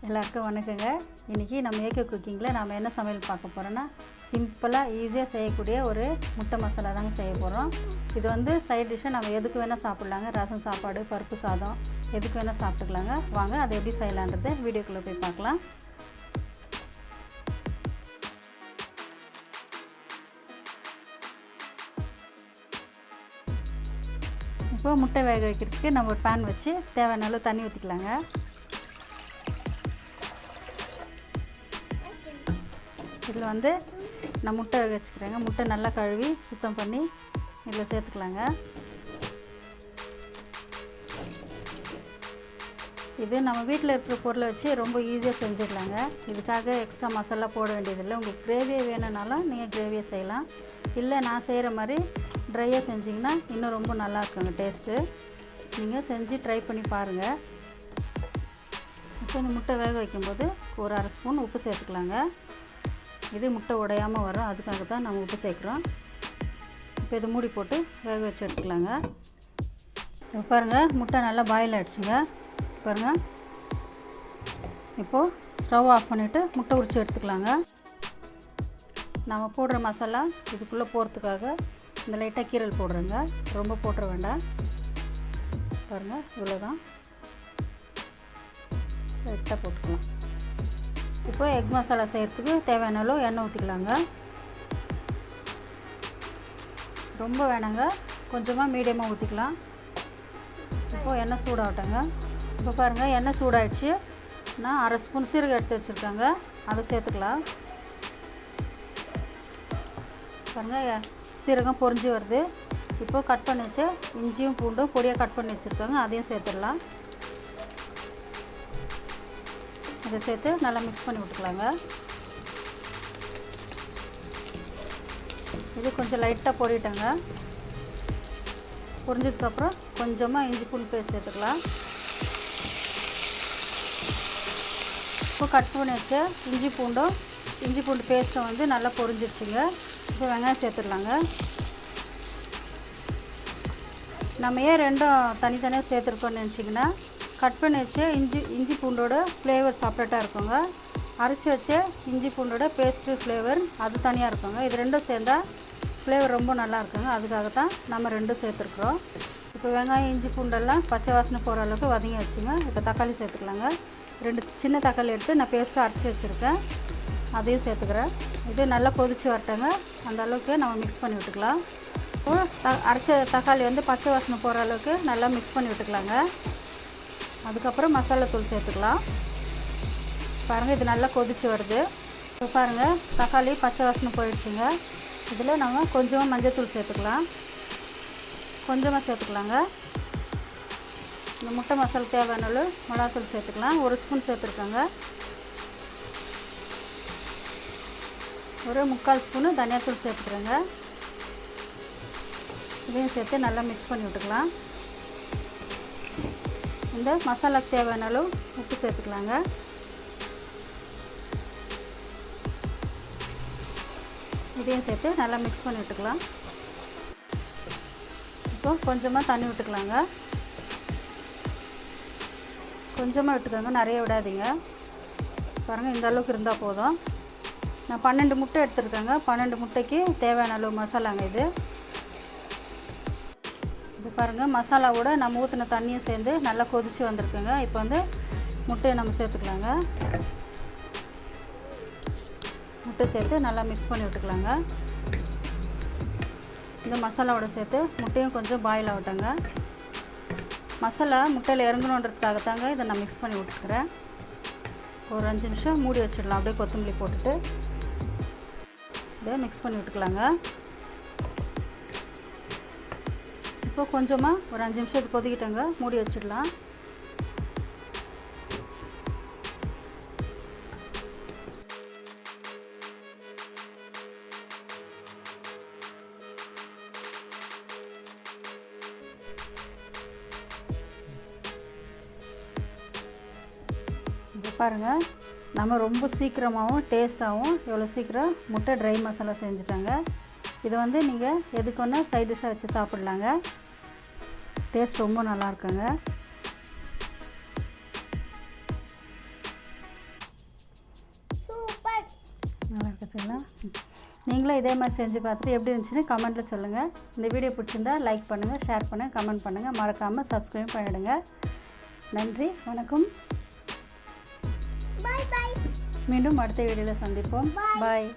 எல்லாருக்கும் வணக்கங்க. இன்றைக்கி நம்ம ஏகே குக்கிங்கில் நம்ம என்ன சமையல் பார்க்க போகிறோன்னா, சிம்பிளாக ஈஸியாக செய்யக்கூடிய ஒரு முட்டை மசாலா தாங்க செய்ய போகிறோம். இது வந்து சைட் டிஷ்ஷாக நம்ம எதுக்கு வேணால் சாப்பிட்லாங்க. ரசம் சாப்பாடு, பருப்பு சாதம் எதுக்கு வேணால் சாப்பிட்டுக்கலாங்க. வாங்க அதை எப்படி செய்யலான்றதை வீடியோக்குள்ளே போய் பார்க்கலாம். இப்போ முட்டை வேக வைக்கிறதுக்கு நம்ம ஒரு பேன் வச்சு தேவையான அளவு தண்ணி ஊற்றிக்கலாங்க. இதில் வந்து நான் முட்டை வேக வச்சுக்கிறேங்க. முட்டை நல்லா கழுவி சுத்தம் பண்ணி இதில் சேர்த்துக்கலாங்க. இது நம்ம வீட்டில் இருக்கிற பொருளை வச்சு ரொம்ப ஈஸியாக செஞ்சிடலாங்க. இதுக்காக எக்ஸ்ட்ரா மசாலா போட வேண்டியதில்லை. உங்களுக்கு கிரேவியை வேணும்னாலும் நீங்கள் கிரேவியை செய்யலாம். இல்லை நான் செய்கிற மாதிரி ட்ரையாக செஞ்சிங்கன்னா இன்னும் ரொம்ப நல்லா இருக்குங்க டேஸ்ட்டு. நீங்கள் செஞ்சு ட்ரை பண்ணி பாருங்கள். இப்போ இந்த முட்டை வேக வைக்கும்போது ஒரு அரை ஸ்பூன் உப்பு சேர்த்துக்கலாங்க. இது முட்டை உடையாமல் வரும், அதுக்காக தான் நம்ம உப்பு சேர்க்குறோம். இப்போ இது மூடி போட்டு வேக வச்சு எடுத்துக்கலாங்க. இப்போ பாருங்கள், முட்டை நல்லா பாயில் ஆகிடுச்சுங்க. பாருங்கள், இப்போது ஸ்டவ் ஆஃப் பண்ணிவிட்டு முட்டை உரித்து எடுத்துக்கலாங்க. நம்ம போடுற மசாலா இதுக்குள்ளே போகிறதுக்காக இந்த லைட்டாக கீரல் போடுறேங்க. ரொம்ப போட்டுற வேண்டாம். பாருங்கள், இவ்வளோதான், லைட்டாக போட்டுக்கலாம். இப்போ எக் மசாலா செய்கிறதுக்கு தேவையான அளவு எண்ணெய் ஊற்றிக்கலாங்க. ரொம்ப வேணாங்க, கொஞ்சமாக மீடியமாக ஊற்றிக்கலாம். இப்போது எண்ணெய் சூடாகட்டங்க. இப்போ பாருங்கள், எண்ணெய் சூடாகிடுச்சு. நான் அரை ஸ்பூன் சீரகம் எடுத்து வச்சுருக்கேங்க, அதை சேர்த்துக்கலாம். பாருங்கள், சீரகம் பொரிஞ்சு வருது. இப்போது கட் பண்ணி வச்ச இஞ்சியும் பூண்டும் பொடியாக கட் பண்ணி வச்சுருக்காங்க, அதையும் சேர்த்துடலாம். இதை சேர்த்து நல்லா மிக்ஸ் பண்ணி விட்டுக்கலாங்க. இது கொஞ்சம் லைட்டாக பொரிட்டங்க. பொரிஞ்சதுக்கப்புறம் கொஞ்சமாக இஞ்சி பூண்டு பேஸ்ட் சேர்த்துக்கலாம். இப்போ கட் பண்ணி வச்ச இஞ்சி பூண்டு பேஸ்ட்டும் வந்து நல்லா பொரிஞ்சிடுச்சுங்க. இப்போ வெங்காயம் சேர்த்துடலாங்க. நம்ம ஏன் ரெண்டும் தனித்தனியாக சேர்த்துருக்கோன்னு நினச்சிங்கன்னா, கட் பண்ணி வச்ச இஞ்சி பூண்டோட ஃப்ளேவர் செப்பரேட்டாக இருக்குங்க. அரைச்சி வச்ச இஞ்சி பூண்டோட பேஸ்ட்டு ஃப்ளேவர் அது தனியாக இருக்குங்க. இது ரெண்டும் சேர்ந்தால் ஃப்ளேவர் ரொம்ப நல்லா இருக்குங்க. அதுக்காக தான் நம்ம ரெண்டும் சேர்த்துருக்குறோம். இப்போ வெங்காயம் இஞ்சி பூண்டெல்லாம் பச்சை வாசனை போகிற அளவுக்கு வதங்கி வச்சுங்க. இப்போ தக்காளி சேர்த்துக்கலாங்க. 2 சின்ன தக்காளி எடுத்து நான் பேஸ்ட்டு அரைச்சி வச்சுருக்கேன், அதையும் சேர்த்துக்கிறேன். இது நல்லா கொதித்து வரட்டங்க. அந்த அளவுக்கு நம்ம மிக்ஸ் பண்ணி விட்டுக்கலாம். இப்போது அரைச்ச தக்காளி வந்து பச்சை வாசனை போகிற அளவுக்கு நல்லா மிக்ஸ் பண்ணி விட்டுக்கலாங்க. அதுக்கப்புறம் மசாலா தூள் சேர்த்துக்கலாம். பாருங்கள், இது நல்லா கொதித்து வருது. இப்போ பாருங்கள், தக்காளி பச்சை வாசனை போயிடுச்சுங்க. இதில் நம்ம கொஞ்சமாக மஞ்சள் தூள் சேர்த்துக்கலாம். கொஞ்சமாக சேர்த்துக்கலாங்க. இந்த முட்டை மசாலா தேவையான அளவு மிளகாத்தூள் சேர்த்துக்கலாம். 1 ஸ்பூன் சேர்த்துருக்காங்க. ஒரு 3/4 ஸ்பூனு தனியாத்தூள் சேர்த்துக்கிறேங்க. இதையும் சேர்த்து நல்லா மிக்ஸ் பண்ணி விட்டுக்கலாம். இந்த மசாலாக்கு தேவையான அளவு உப்பு சேர்த்துக்கலாங்க. இதையும் சேர்த்து நல்லா மிக்ஸ் பண்ணி விட்டுக்கலாம். இப்போ கொஞ்சமாக தண்ணி விட்டுக்கலாங்க. கொஞ்சமாக விட்டுக்கோங்க, நிறைய விடாதீங்க. பாருங்கள், இந்த அளவுக்கு இருந்தால் போதும். நான் 12 முட்டை எடுத்துருக்கேங்க. 12 முட்டைக்கு தேவையான அளவு மசாலாங்க இது. இது பாருங்கள், மசாலாவோட நம்ம ஊற்றின தண்ணியும் சேர்ந்து நல்லா கொதித்து வந்திருக்குங்க. இப்போ வந்து முட்டையை நம்ம சேர்த்துக்கலாங்க. முட்டை சேர்த்து நல்லா மிக்ஸ் பண்ணி விட்டுக்கலாங்க. இந்த மசாலாவோட சேர்த்து முட்டையும் கொஞ்சம் பாயில் ஆகட்டுங்க. மசாலா முட்டையில் இறங்கணுன்றதுக்காக தாங்க இதை நான் மிக்ஸ் பண்ணி விட்டுக்கிறேன். ஒரு 5 நிமிஷம் மூடி வச்சிடலாம். அப்படியே கொத்தமல்லி போட்டுட்டு இதை மிக்ஸ் பண்ணி விட்டுக்கலாங்க. இப்போ கொஞ்சமாக ஒரு 5 நிமிஷம் இது கொதிக்கிட்டங்க, மூடி வச்சிடலாம். இப்போ பாருங்கள், நம்ம ரொம்ப சீக்கிரமாகவும் டேஸ்ட்டாகவும் எவ்வளோ சீக்கிரம் முட்டை ட்ரை மசாலா செஞ்சுட்டாங்க. இதை வந்து நீங்கள் எதுக்கு ஒன்றா சைட் டிஷ்ஷாக வச்சு சாப்பிட்லாங்க. டேஸ்ட் ரொம்ப நல்லா இருக்குங்க. நல்லா இருக்குங்களா? நீங்களும் இதே மாதிரி செஞ்சு பார்த்துட்டு எப்படி இருந்துச்சுன்னு கமெண்ட்டில் சொல்லுங்கள். இந்த வீடியோ பிடிச்சிருந்தா லைக் பண்ணுங்கள், ஷேர் பண்ணுங்கள், கமெண்ட் பண்ணுங்கள். மறக்காமல் சப்ஸ்கிரைப் பண்ணிவிடுங்க. நன்றி, வணக்கம். பாய் பாய். மீண்டும் அடுத்த வீடியோவில் சந்திப்போம். பாய்.